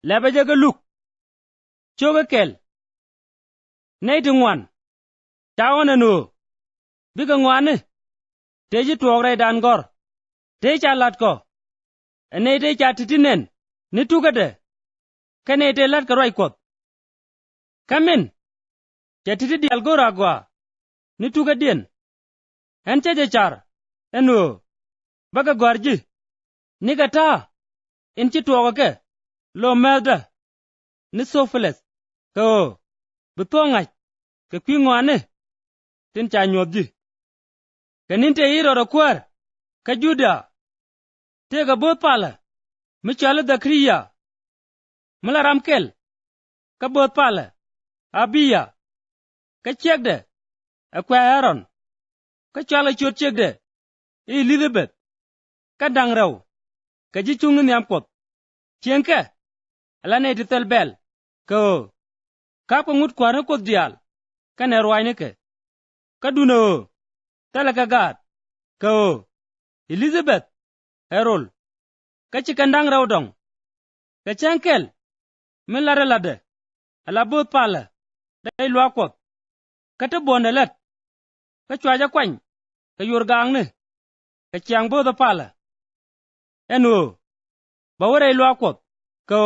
lebe je ga luk choga kel nei ti ngwan tawona no biga ngwane teji tuogre dan gor te chalat ko ene te chatitinen ni tugade kane te lat ka roi kot kamin chatiti dial gora gwa ni tugadien en cheje char eno baga gwarji ni gata in chi tuogo ke lo meda ni sofeles ko butonga ke kwingwane tin cha nyodji kanin te iro ro kwar ka juda te ga bo pala mi chala da kriya mala ramkel ka bo pala abiya ka chegde akwa aaron ka chala chot chegde elizabeth ka dangraw ka ji chung ni ampot chenke alane ti telbel ko ka ko ngut kwana ko dial ka ne rwaine ke ka duno tala ka gat ko elizabeth herol ka ci kandang raw dong ka chankel min lare lade ala bo pala dai lwa kot ka te bondelet ka chwaja kwany ka yor gang ne ka chiang bo da pala eno ba wore lwa kot ko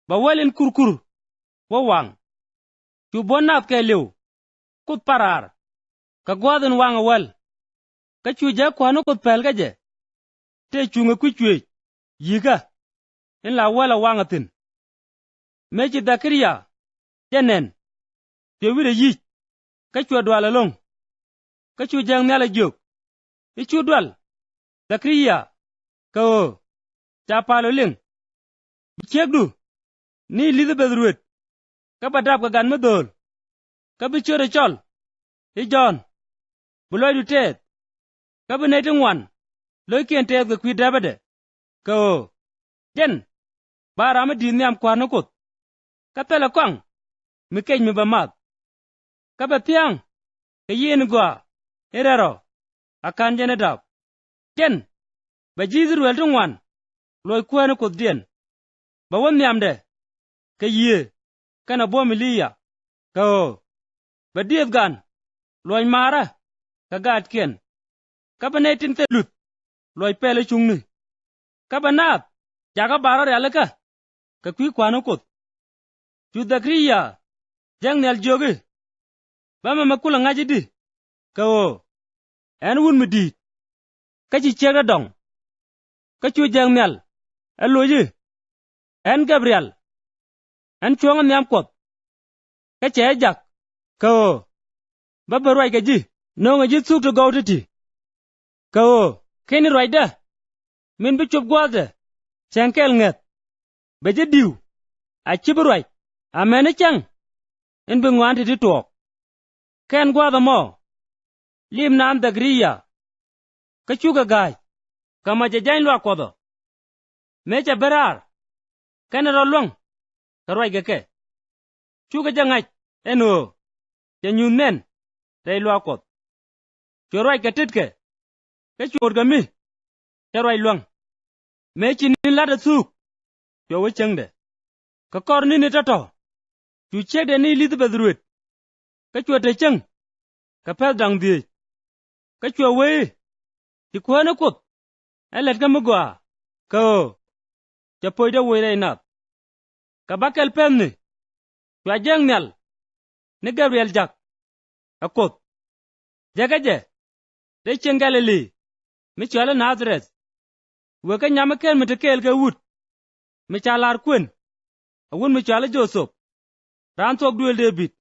ba welin kurkur wo wang tu bonat ke lew kut parar ka gwadun wang wel ka chuje kwano kut pel gaje te chunga ku chwe yiga in la wala wangatin meji dakriya tenen te wire yi ka chwa dwala long ka chujang nala jok ichu dwal dakriya ko ta palo ling bichegdu ni elizabeth ruet ka badap ka gan madol ka bichore chol i John buloy du tet ka binete ngwan loy kien tet ka kwi dabade ko den barama din nyam kwarno kot ka tele kwang mi kej mi ba mat ka ba tiang ka yen gwa erero akan jene dab den ba jizir wel tu ngwan loy kwano kot den ba won nyamde ka yie kana bo miliya ko ba diet gan loy mara ka gat ken ka banetin te lut loy pele chungni ka banat jaga barar yalaka ka kwi kwano kot tu dakriya jang nel joge bama makula ngaji di ko en wun midi ka ci chega dong ka chu jang nel aloji en gabriel en chuang nyam kot ka che jak ko baba roi ga ji no nga ji suk to go ti ko keni roi da min bi chup gwade chenkel nget be je diu a chi bi roi amene chang in bi ngwan ti to ken gwada mo lim nan da griya ka chu ga gai kama je jain lwa kodo mecha berar ken ro long ka roi ga ke chu ga jangai eno je nyun nen dai lwa kot cho roi ka titke ka chur ga mi te roi long mechi ni la da suk yo we chengde ka kor ni ta to chu che de ni elizabeth ruet ka chu te cheng ka pel dang di ka chu we ti kwana kot elet ka mugwa ko te poida we re na ka bakel penni wa jeng nyal ni gabriel jak akot jagaje de chengaleli mi chala nazareth we ka nyama ken mi te kel ka wut mi chalar kwen awun mi chala joseph ran tok duel david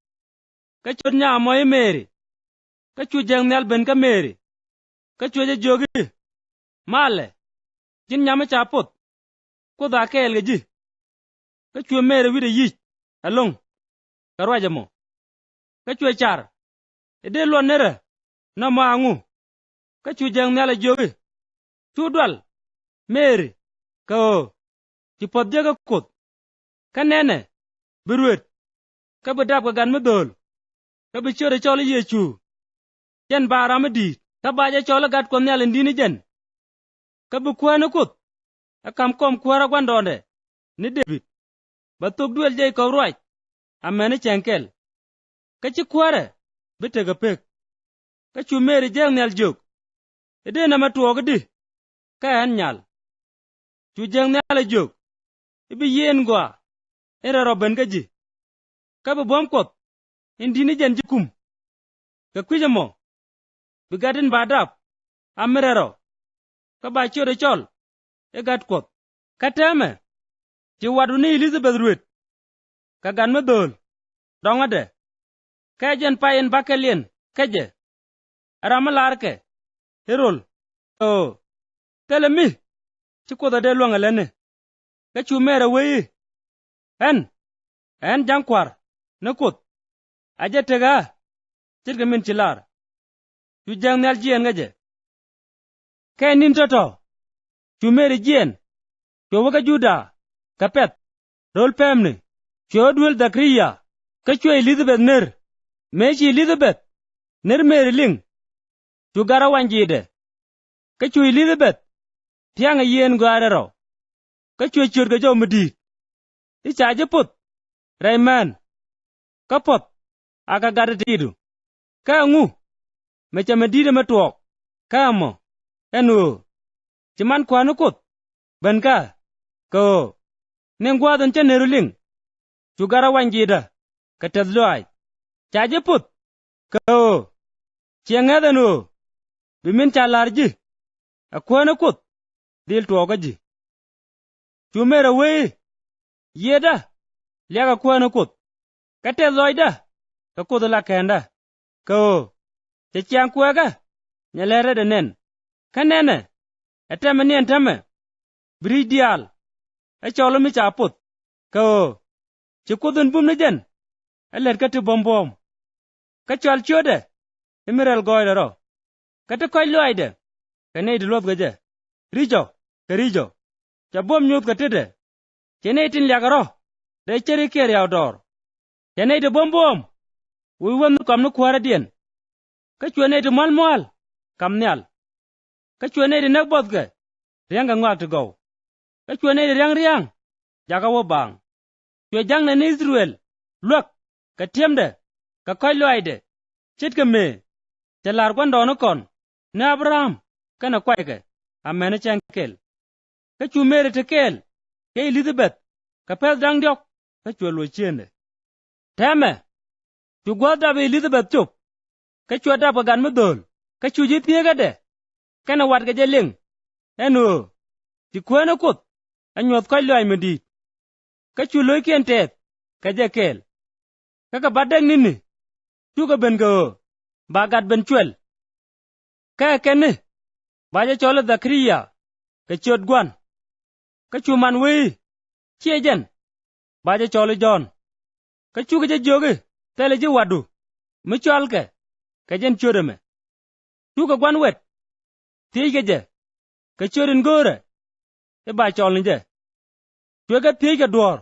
ka chot nya moy meri ka chu jeng nyal ben ka meri ka chu je jogi male jin nyama chapot ko da kel ji ka chu meri wi de yi along ka roja mo ka chu char ede lo nere na mangu ka chu jeng nyal jogi chu dwal meri ko ti pot jega kot ka nene biruet ka bedap ka gan medol ka bi chore chole yechu jen barama di ka baje chole gat ko nyal ndini jen ka bi kwana kot akam kom kwara gwandonde ni David ba tok duel jay ko ruach amene chenkel ka ci kware bete ga pek ka chu meri jeng nyal jok ede na matuog di ka en nyal chu jeng nyal jok ibi yen gwa era roben ka ji ka bo bom kot indini jen jikum ka kwijamo bigadin badap amerero ka ba chode chol e gat kot ka teme ti wadu ni Elizabeth ruet ka gan medol dongade ka jen payen bakelien keje aramalar ke herol o telemi ti koda de luangalene ka chu mere wei en jankwar na kot aje tega tirga min chilar chu jang nal jien ngaje ka nin toto chu mere jien chu waga juda kapet rol pemni chu duel dakriya ka chu Elizabeth ner mechi Elizabeth ner mere ling chu gara wanjide ka chu Elizabeth tianga yen gwarero ka chu churga jo mudi ichaje put Rayman kapot aga gada tidu ka ngu mecha medide matuok kamo enu chiman kwanu kut benka ko nengwadon cheneruling chugara wanjida katadloai chaje put ko chiengadanu bimin chalarji akwana kut dil tuogaji chumera we yeda liaga kwana kut katadloida ka kudula kenda ko chiang kwaga nyalere de nen kanene eteme nien teme bridial echolo mi chaput ko chikudun bumne jen elet kati bombom ka chal chode emirel goydero kati koy loide kane di lot gaje rijo ka rijo chabom nyut katide chene tin liagaro de cheri ker yaudor chene di bombom wi won kam no kwara dien ka chwane di malmal kam nyal ka chwane di nak bodge rianga ngwak to go ka chwane di riang jaga wo bang chwe jang na Israel lok ka tiemde ka koy loide chit ka me chalar kwando no kon na Abraham kana kwaike amene chankel ka chu mere tekel ke Elizabeth ka pel dang diok ka chwe lo chende teme chu goda be Elizabeth chup ka chwe da bagan medol ka chu ji tiega de kana wat ga jeling enu ti kwena kut anyot koy loy medi ka chu loy kentet ka jekel ka badeng nini chu ka ben go bagat ben chwel ka kene baje cholo Zakriya ka chot gwan ka chu man we chiejen baje cholo John ka chu ga joge tele ji wadu mi cholke ka jen chodeme chu ka gwan wet tige je ka chorin gore e ba chol nije chu ga tige dwor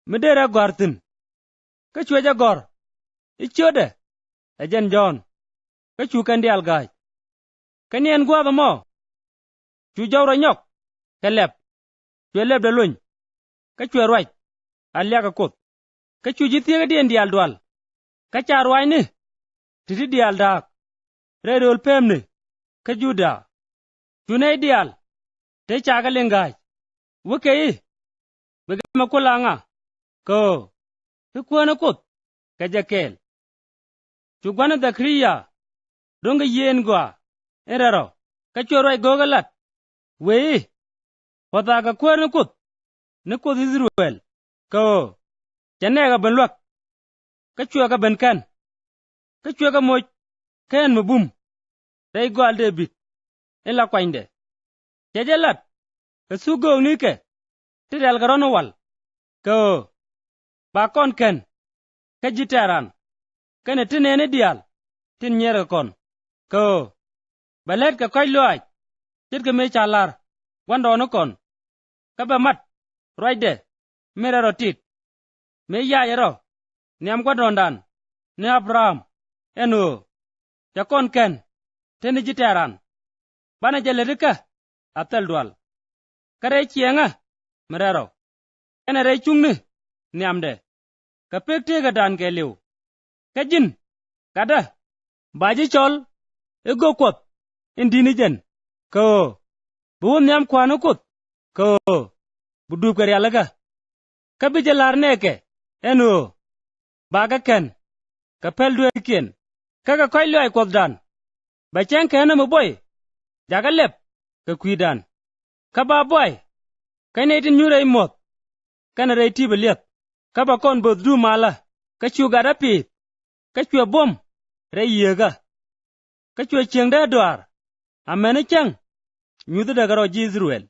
mi dera gortin ka chu ja gor i chode e jen John ka chu kan dial gaj kanien gwa mo chu jawra nyok ka lep chu lep de luny ka chu rwaj alia ka kut ka chu ji tiega dien dial dwal ka charwai ni titi dial dak redol pemni ka juda chune dial te chaga lengaj wukei begama kulanga ko tu kwana kut ka jakel chu gwana Zakriya donga yen gwa erero ka chorwai gogalat wei hoda ka kwana kut ne kut Israel ko chanega benlwak ka chwa ka ben kan ka chwa ka moj ken mabum dai gwal David ela kwande jejelat ka sugo nike tidal garono wal ko ba kon ken ka jitaran kene tinene dial tin nyere kon ko balet ka koy loaj tit ka me chalar wando no kon ka ba mat roide mere rotit me yayero niam gwadondan ne Abraham eno jakon ken tene jitaran bana jelerika atel dwal kare chienga merero ene rei chung ni niamde ka pek te ga dan ke liu ka jin kada baji chol e go kot indini jen ko bu niam kwano kot ko bu du ka yalaga ka bi jalar neke eno baga ken ka pel du ken kaga koy loy kot dan ba chen ken mo boy jaga lep ka kwidan ka ba boy kane tin nyure mot kana rei ti beliet ka ba kon bod du mala ka chu gada pi ka chwe bom rei yega ka chwe cheng da dwar amene chang nyudu daga ro Israel